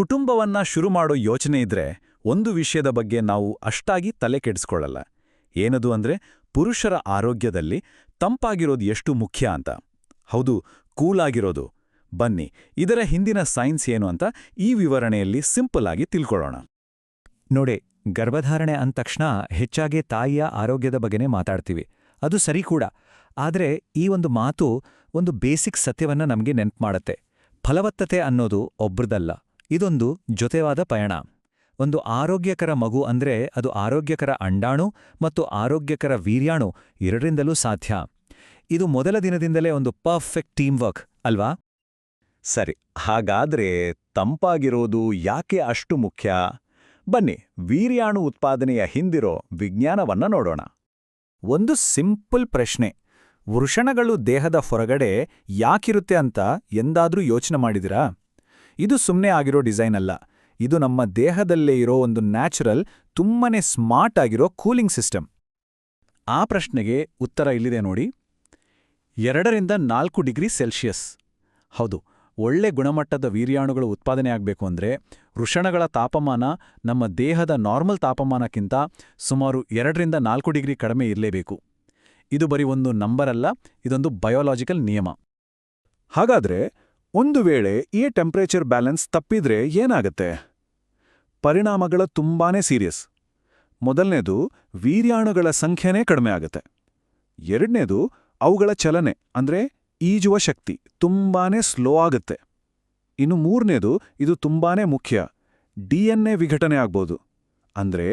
ಕುಟುಂಬವನ್ನ ಶುರು ಮಾಡೋ ಯೋಚನೆ ಇದ್ರೆ ಒಂದು ವಿಷಯದ ಬಗ್ಗೆ ನಾವು ಅಷ್ಟಾಗಿ ತಲೆ ಕೆಡಿಸ್ಕೊಳ್ಳಲ್ಲ. ಏನದು ಅಂದ್ರೆ ಪುರುಷರ ಆರೋಗ್ಯದಲ್ಲಿ ತಂಪಾಗಿರೋದು ಎಷ್ಟು ಮುಖ್ಯ ಅಂತ. ಹೌದು, ಕೂಲಾಗಿರೋದು. ಬನ್ನಿ, ಇದರ ಹಿಂದಿನ ಸೈನ್ಸ್ ಏನು ಅಂತ ಈ ವಿವರಣೆಯಲ್ಲಿ ಸಿಂಪಲ್ ಆಗಿ ತಿಳ್ಕೊಳ್ಳೋಣ. ನೋಡಿ, ಗರ್ಭಧಾರಣೆ ಅಂದ ತಕ್ಷಣ ಹೆಚ್ಚಾಗಿ ತಾಯಿಯ ಆರೋಗ್ಯದ ಬಗ್ಗೆನೇ ಮಾತಾಡ್ತೀವಿ. ಅದು ಸರಿ ಕೂಡ. ಆದರೆ ಈ ಒಂದು ಮಾತು ಒಂದು ಬೇಸಿಕ್ ಸತ್ಯವನ್ನ ನಮಗೆ ನೆನ್ಪು ಮಾಡುತ್ತೆ. ಫಲವತ್ತತೆ ಅನ್ನೋದು ಒಬ್ರದಲ್ಲ, ಇದೊಂದು ಜೊತೆವಾದ ಪಯಣ. ಒಂದು ಆರೋಗ್ಯಕರ ಮಗು ಅಂದ್ರೆ ಅದು ಆರೋಗ್ಯಕರ ಅಂಡಾಣು ಮತ್ತು ಆರೋಗ್ಯಕರ ವೀರ್ಯಾಣು ಎರಡರಿಂದಲೂ ಸಾಧ್ಯ. ಇದು ಮೊದಲ ದಿನದಿಂದಲೇ ಒಂದು ಪರ್ಫೆಕ್ಟ್ ಟೀಮ್ ವರ್ಕ್ ಅಲ್ವಾ? ಸರಿ, ಹಾಗಾದ್ರೆ ತಂಪಾಗಿರೋದು ಯಾಕೆ ಅಷ್ಟು ಮುಖ್ಯ? ಬನ್ನಿ, ವೀರ್ಯಾಣು ಉತ್ಪಾದನೆಯ ಹಿಂದಿರೋ ವಿಜ್ಞಾನವನ್ನ ನೋಡೋಣ. ಒಂದು ಸಿಂಪಲ್ ಪ್ರಶ್ನೆ: ವೃಷಣಗಳು ದೇಹದ ಹೊರಗಡೆ ಯಾಕಿರುತ್ತೆ ಅಂತ ಎಂದಾದ್ರೂ ಯೋಚನೆ ಮಾಡಿದಿರಾ? ಇದು ಸುಮ್ಮನೆ ಆಗಿರೋ ಡಿಸೈನ್ ಅಲ್ಲ. ಇದು ನಮ್ಮ ದೇಹದಲ್ಲೇ ಇರೋ ಒಂದು ನ್ಯಾಚುರಲ್, ತುಂಬಾನೇ ಸ್ಮಾರ್ಟ್ ಆಗಿರೋ ಕೂಲಿಂಗ್ ಸಿಸ್ಟಮ್. ಆ ಪ್ರಶ್ನೆಗೆ ಉತ್ತರ ಇಲ್ಲಿದೆ ನೋಡಿ. 2ರಿಂದ 4 ಡಿಗ್ರಿ ಸೆಲ್ಸಿಯಸ್. ಹೌದು, ಒಳ್ಳೆ ಗುಣಮಟ್ಟದ ವೀರ್ಯಾಣುಗಳು ಉತ್ಪಾದನೆ ಆಗಬೇಕು ಅಂದ್ರೆ ವೃಷಣಗಳ ತಾಪಮಾನ ನಮ್ಮ ದೇಹದ ನಾರ್ಮಲ್ ತಾಪಮಾನಕ್ಕಿಂತ ಸುಮಾರು 2ರಿಂದ 4 ಡಿಗ್ರಿ ಕಡಿಮೆ ಇರಲೇಬೇಕು. ಇದು ಬರೀ ಒಂದು ನಂಬರ್ ಅಲ್ಲ, ಇದೊಂದು ಬಯೋಲಾಜಿಕಲ್ ನಿಯಮ. ಹಾಗಾದ್ರೆ ಒಂದು ವೇಳೆ ಈ ಟೆಂಪರೇಚರ್ ಬ್ಯಾಲೆನ್ಸ್ ತಪ್ಪಿದ್ರೆ ಏನಾಗತ್ತೆ? ಪರಿಣಾಮಗಳ ತುಂಬಾನೇ ಸೀರಿಯಸ್. ಮೊದಲನೇದು, ವೀರ್ಯಾಣುಗಳ ಸಂಖ್ಯೆನೇ ಕಡಿಮೆ ಆಗತ್ತೆ. ಎರಡನೇದು, ಅವುಗಳ ಚಲನೆ ಅಂದ್ರೆ ಈಜುವ ಶಕ್ತಿ ತುಂಬಾನೇ ಸ್ಲೋ ಆಗುತ್ತೆ. ಇನ್ನು ಮೂರನೇದು, ಇದು ತುಂಬಾನೇ ಮುಖ್ಯ, DNA ವಿಘಟನೆ ಆಗ್ಬೋದು. ಅಂದ್ರೆ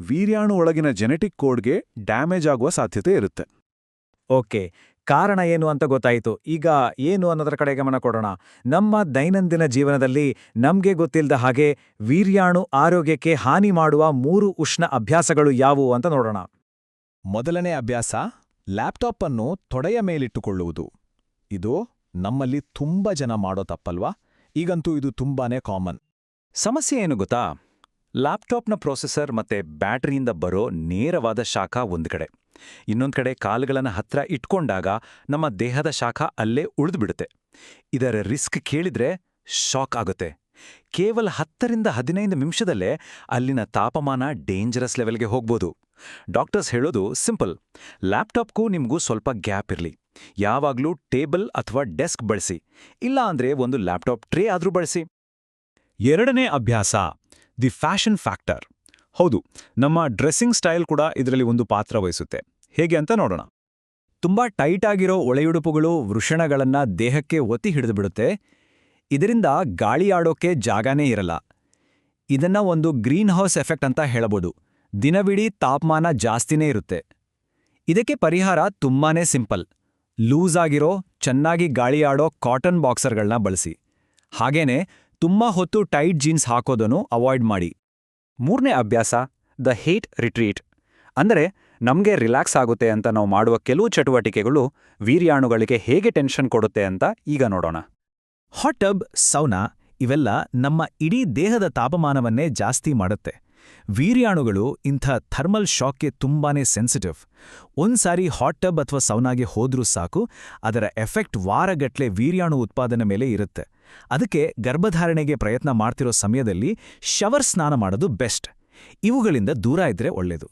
ವೀರ್ಯಾಣು ಒಳಗಿನ ಜೆನೆಟಿಕ್ ಕೋಡ್ಗೆ ಡ್ಯಾಮೇಜ್ ಆಗುವ ಸಾಧ್ಯತೆ ಇರುತ್ತೆ. ಓಕೆ, ಕಾರಣ ಏನು ಅಂತ ಗೊತ್ತಾಯಿತು. ಈಗ ಏನು ಅನ್ನೋದರ ಕಡೆ ಗಮನ ಕೊಡೋಣ. ನಮ್ಮ ದೈನಂದಿನ ಜೀವನದಲ್ಲಿ ನಮ್ಗೆ ಗೊತ್ತಿಲ್ಲದ ಹಾಗೆ ವೀರ್ಯಾಣು ಆರೋಗ್ಯಕ್ಕೆ ಹಾನಿ ಮಾಡುವ 3 ಉಷ್ಣ ಅಭ್ಯಾಸಗಳು ಯಾವುವು ಅಂತ ನೋಡೋಣ. ಮೊದಲನೇ ಅಭ್ಯಾಸ, ಲ್ಯಾಪ್ಟಾಪ್ ಅನ್ನು ತೊಡೆಯ ಮೇಲಿಟ್ಟುಕೊಳ್ಳುವುದು. ಇದು ನಮ್ಮಲ್ಲಿ ತುಂಬಾ ಜನ ಮಾಡೋ ತಪ್ಪಲ್ವಾ? ಈಗಂತೂ ಇದು ತುಂಬಾನೇ ಕಾಮನ್. ಸಮಸ್ಯೆ ಏನು ಗೊತ್ತಾ? ಲ್ಯಾಪ್ಟಾಪ್ನ ಪ್ರೊಸೆಸರ್ ಮತ್ತೆ ಬ್ಯಾಟರಿಯಿಂದ ಬರೋ ನೇರವಾದ ಶಾಖ ಒಂದ್ ಕಡೆ, ಇನ್ನೊಂದ್ ಕಡೆ ಕಾಲುಗಳನ್ನ ಹತ್ರ ಇಟ್ಕೊಂಡಾಗ ನಮ್ಮ ದೇಹದ ಶಾಖ ಅಲ್ಲೇ ಉಳಿದ್ಬಿಡುತ್ತೆ. ಇದರ ರಿಸ್ಕ್ ಕೇಳಿದ್ರೆ ಶಾಕ್ ಆಗುತ್ತೆ. ಕೇವಲ 10ರಿಂದ 15 ನಿಮಿಷದಲ್ಲೇ ಅಲ್ಲಿನ ತಾಪಮಾನ ಡೇಂಜರಸ್ ಲೆವೆಲ್ಗೆ ಹೋಗ್ಬೋದು. ಡಾಕ್ಟರ್ಸ್ ಹೇಳೋದು ಸಿಂಪಲ್: ಲ್ಯಾಪ್ಟಾಪ್ಗೂ ನಿಮ್ಗೂ ಸ್ವಲ್ಪ ಗ್ಯಾಪ್ ಇರಲಿ. ಯಾವಾಗ್ಲೂ ಟೇಬಲ್ ಅಥವಾ ಡೆಸ್ಕ್ ಬಳಸಿ, ಇಲ್ಲ ಅಂದ್ರೆ ಒಂದು ಲ್ಯಾಪ್ಟಾಪ್ ಟ್ರೇ ಆದ್ರೂ ಬಳಸಿ. ಎರಡನೇ ಅಭ್ಯಾಸ, ದಿ ಫ್ಯಾಷನ್ ಫ್ಯಾಕ್ಟರ್. ಹೌದು, ನಮ್ಮ ಡ್ರೆಸ್ಸಿಂಗ್ ಸ್ಟೈಲ್ ಕೂಡ ಇದರಲ್ಲಿ ಒಂದು ಪಾತ್ರ ವಹಿಸುತ್ತೆ. ಹೇಗೆ ಅಂತ ನೋಡೋಣ. ತುಂಬಾ ಟೈಟ್ ಆಗಿರೋ ಒಳೆಯುಡುಪುಗಳು ವೃಷಣಗಳನ್ನ ದೇಹಕ್ಕೆ ಒತ್ತಿ ಹಿಡಿದುಬಿಡುತ್ತೆ. ಇದರಿಂದ ಗಾಳಿ ಆಡೋಕೆ ಜಾಗನೇ ಇರಲ್ಲ. ಇದನ್ನ ಒಂದು ಗ್ರೀನ್ ಹೌಸ್ ಎಫೆಕ್ಟ್ ಅಂತ ಹೇಳಬಹುದು. ದಿನವಿಡೀ ತಾಪಮಾನ ಜಾಸ್ತಿನೇ ಇರುತ್ತೆ. ಇದಕ್ಕೆ ಪರಿಹಾರ ತುಂಬಾನೇ ಸಿಂಪಲ್: ಲೂಸ್ ಆಗಿರೋ, ಚೆನ್ನಾಗಿ ಗಾಳಿ ಆಡೋ ಕಾಟನ್ ಬಾಕ್ಸರ್ಗಳನ್ನ ಬಳಸಿ. ಹಾಗೇನೆ ತುಂಬಾ ಹೊತ್ತು ಟೈಟ್ ಜೀನ್ಸ್ ಹಾಕೋದನ್ನು ಅವಾಯ್ಡ್ ಮಾಡಿ. ಮೂರನೇ ಅಭ್ಯಾಸ, ದ ಹೀಟ್ ರಿಟ್ರೀಟ್. ಅಂದರೆ ನಮಗೆ ರಿಲ್ಯಾಕ್ಸ್ ಆಗುತ್ತೆ ಅಂತ ನಾವು ಮಾಡುವ ಕೆಲವು ಚಟುವಟಿಕೆಗಳು ವೀರ್ಯಾಣುಗಳಿಗೆ ಹೇಗೆ ಟೆನ್ಷನ್ ಕೊಡುತ್ತೆ ಅಂತ ಈಗ ನೋಡೋಣ. ಹಾಟ್ ಟಬ್, ಸೌನಾ ಇವೆಲ್ಲ ನಮ್ಮ ಇಡೀ ದೇಹದ ತಾಪಮಾನವನ್ನೇ ಜಾಸ್ತಿ ಮಾಡುತ್ತೆ. ವೀರ್ಯಾಣುಗಳು ಇಂಥ ಥರ್ಮಲ್ ಶಾಕ್ಗೆ ತುಂಬಾನೇ ಸೆನ್ಸಿಟಿವ್. ಒಂದ್ಸಾರಿ ಹಾಟ್ ಟಬ್ ಅಥವಾ ಸೌನಾಗೆ ಹೋದ್ರೂ ಸಾಕು, ಅದರ ಎಫೆಕ್ಟ್ ವಾರಗಟ್ಲೆ ವೀರ್ಯಾಣು ಉತ್ಪಾದನೆ ಮೇಲೆ ಇರುತ್ತೆ. ಅದಕ್ಕೆ ಗರ್ಭಧಾರಣೆಗೆ ಪ್ರಯತ್ನ ಮಾಡ್ತಿರೋ ಸಮಯದಲ್ಲಿ ಶವರ್ ಸ್ನಾನ ಮಾಡೋದು ಬೆಸ್ಟ್. ಇವುಗಳಿಂದ ದೂರ ಇದ್ರೆ ಒಳ್ಳೇದು.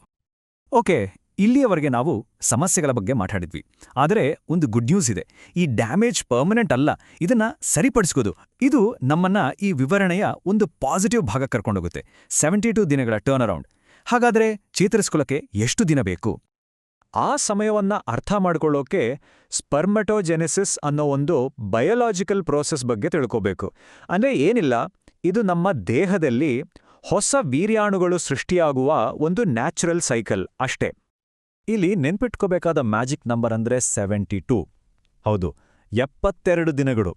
ಓಕೆ, ಇಲ್ಲಿಯವರೆಗೆ ನಾವು ಸಮಸ್ಯೆಗಳ ಬಗ್ಗೆ ಮಾತಾಡಿದ್ವಿ. ಆದರೆ ಒಂದು ಗುಡ್ ನ್ಯೂಸ್ ಇದೆ: ಈ ಡ್ಯಾಮೇಜ್ ಪರ್ಮನೆಂಟ್ ಅಲ್ಲ, ಇದನ್ನ ಸರಿಪಡಿಸ್ಕೋದು. ಇದು ನಮ್ಮನ್ನ ಈ ವಿವರಣೆಯ ಒಂದು ಪಾಸಿಟಿವ್ ಭಾಗ ಕರ್ಕೊಂಡೋಗುತ್ತೆ. 72 ದಿನಗಳ ಟರ್ನ್ ಅರೌಂಡ್. ಹಾಗಾದ್ರೆ ಚೇತರಿಸ್ಕೊಳ್ಳೋಕೆ ಎಷ್ಟು ದಿನ ಬೇಕು? ಆ ಸಮಯವನ್ನ ಅರ್ಥ ಮಾಡ್ಕೊಳ್ಳೋಕೆ ಸ್ಪರ್ಮಟೋಜೆನೆಸಿಸ್ ಅನ್ನೋ ಒಂದು ಬಯೋಲಾಜಿಕಲ್ ಪ್ರೋಸೆಸ್ ಬಗ್ಗೆ ತಿಳ್ಕೋಬೇಕು. ಅಂದ್ರೆ ಏನಿಲ್ಲ, ಇದು ನಮ್ಮ ದೇಹದಲ್ಲಿ ಹೊಸ ವೀರ್ಯಾಣುಗಳು ಸೃಷ್ಟಿಯಾಗುವ ಒಂದು ನ್ಯಾಚುರಲ್ ಸೈಕಲ್ ಅಷ್ಟೇ. ಇಲ್ಲಿ ನೆನ್ಪಿಟ್ಕೋಬೇಕಾದ ಮ್ಯಾಜಿಕ್ ನಂಬರ್ ಅಂದ್ರೆ 72. ಹೌದು, 72 ದಿನಗಳು.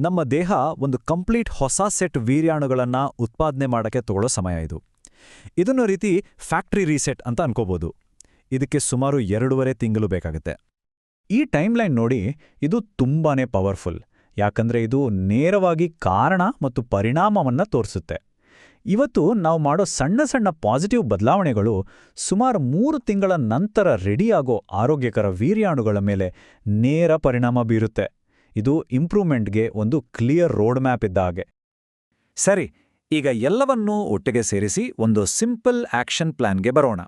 ನಮ್ಮ ದೇಹ ಒಂದು ಕಂಪ್ಲೀಟ್ ಹೊಸ ಸೆಟ್ ವೀರ್ಯಾಣುಗಳನ್ನ ಉತ್ಪಾದನೆ ಮಾಡಕ್ಕೆ ತಗೊಳ್ಳೋ ಸಮಯ ಇದು. ಇದನ್ನು ರೀತಿ ಫ್ಯಾಕ್ಟ್ರಿ ರೀಸೆಟ್ ಅಂತ ಅನ್ಕೋಬಹುದು. ಇದಕ್ಕೆ ಸುಮಾರು 2.5 ತಿಂಗಳು ಬೇಕಾಗುತ್ತೆ. ಈ ಟೈಮ್ಲೈನ್ ನೋಡಿ, ಇದು ತುಂಬಾನೇ ಪವರ್ಫುಲ್. ಯಾಕಂದ್ರೆ ಇದು ನೇರವಾಗಿ ಕಾರಣ ಮತ್ತು ಪರಿಣಾಮವನ್ನ ತೋರಿಸುತ್ತೆ. ಇವತ್ತು ನಾವು ಮಾಡೋ ಸಣ್ಣ ಸಣ್ಣ ಪಾಸಿಟಿವ್ ಬದಲಾವಣೆಗಳು ಸುಮಾರು 3 ತಿಂಗಳ ನಂತರ ರೆಡಿಯಾಗೋ ಆರೋಗ್ಯಕರ ವೀರ್ಯಾಣುಗಳ ಮೇಲೆ ನೇರ ಪರಿಣಾಮ ಬೀರುತ್ತೆ. ಇದು ಇಂಪ್ರೂವ್ಮೆಂಟ್ಗೆ ಒಂದು ಕ್ಲಿಯರ್ ರೋಡ್ ಮ್ಯಾಪ್ ಇದ್ದ ಹಾಗೆ. ಸರಿ, ಈಗ ಎಲ್ಲವನ್ನೂ ಒಟ್ಟಿಗೆ ಸೇರಿಸಿ ಒಂದು ಸಿಂಪಲ್ ಆಕ್ಷನ್ ಪ್ಲಾನ್ಗೆ ಬರೋಣ.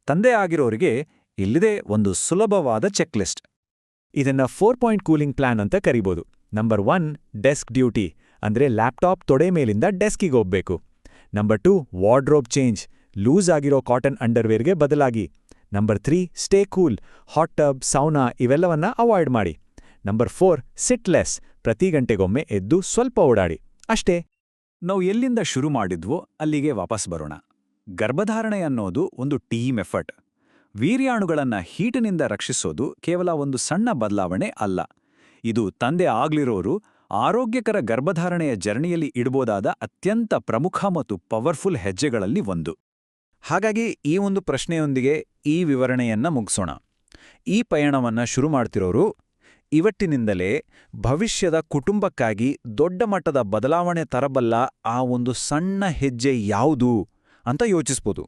ತಂದೆ ಆಗಿರೋರಿಗೆ ಇಲ್ಲಿದೆ ಒಂದು ಸುಲಭವಾದ ಚೆಕ್ಲಿಸ್ಟ್. ಇದನ್ನ 4 ಪಾಯಿಂಟ್ ಕೂಲಿಂಗ್ ಪ್ಲಾನ್ ಅಂತ ಕರಿಬೋದು. ನಂಬರ್ 1 ಡೆಸ್ಕ್ ಡ್ಯೂಟಿ, ಅಂದ್ರೆ ಲ್ಯಾಪ್ಟಾಪ್ ತೊಡೆ ಮೇಲಿಂದ ಡೆಸ್ಕಿಗೆ ಹೋಗ್ಬೇಕು. ನಂಬರ್ 2 ವಾರ್ಡ್ರೋಬ್ ಚೇಂಜ್, ಲೂಸ್ ಆಗಿರೋ ಕಾಟನ್ ಅಂಡರ್ವೇರ್ಗೆ ಬದಲಾಗಿ. Number 3 stay cool, hot tub, sauna ಇವೆಲ್ಲವನ್ನ ಅವಾಯ್ಡ್ ಮಾಡಿ. ನಂಬರ್ 4 ಸಿಟ್ ಲೆಸ್, ಪ್ರತಿ ಗಂಟೆಗೊಮ್ಮೆ ಎದ್ದು ಸ್ವಲ್ಪ ಓಡಾಡಿ. ಅಷ್ಟೇ. ನಾವು ಎಲ್ಲಿಂದ ಶುರು ಮಾಡಿದ್ವೋ ಅಲ್ಲಿಗೆ ವಾಪಸ್ ಬರೋಣ. ಗರ್ಭಧಾರಣೆ ಅನ್ನೋದು ಒಂದು ಟೀಮ್ ಎಫರ್ಟ್. ವೀರ್ಯಾಣುಗಳನ್ನ ಹೀಟಿನಿಂದ ರಕ್ಷಿಸೋದು ಕೇವಲ ಒಂದು ಸಣ್ಣ ಬದಲಾವಣೆ ಅಲ್ಲ. ಇದು ತಂದೆ ಆಗ್ಲಿರೋರು ಆರೋಗ್ಯಕರ ಗರ್ಭಧಾರಣೆಯ ಜರ್ನಿಯಲ್ಲಿ ಇಡ್ಬೋದಾದ ಅತ್ಯಂತ ಪ್ರಮುಖ ಮತ್ತು ಪವರ್ಫುಲ್ ಹೆಜ್ಜೆಗಳಲ್ಲಿ ಒಂದು. ಹಾಗಾಗಿ ಈ ಒಂದು ಪ್ರಶ್ನೆಯೊಂದಿಗೆ ಈ ವಿವರಣೆಯನ್ನ ಮುಗಿಸೋಣ. ಈ ಪಯಣವನ್ನ ಶುರು ಮಾಡ್ತಿರೋರು ಇವತ್ತಿನಿಂದಲೇ ಭವಿಷ್ಯದ ಕುಟುಂಬಕ್ಕಾಗಿ ದೊಡ್ಡ ಮಟ್ಟದ ಬದಲಾವಣೆ ತರಬಲ್ಲ ಆ ಒಂದು ಸಣ್ಣ ಹೆಜ್ಜೆ ಯಾವುದು ಅಂತ ಯೋಚಿಸ್ಬೋದು.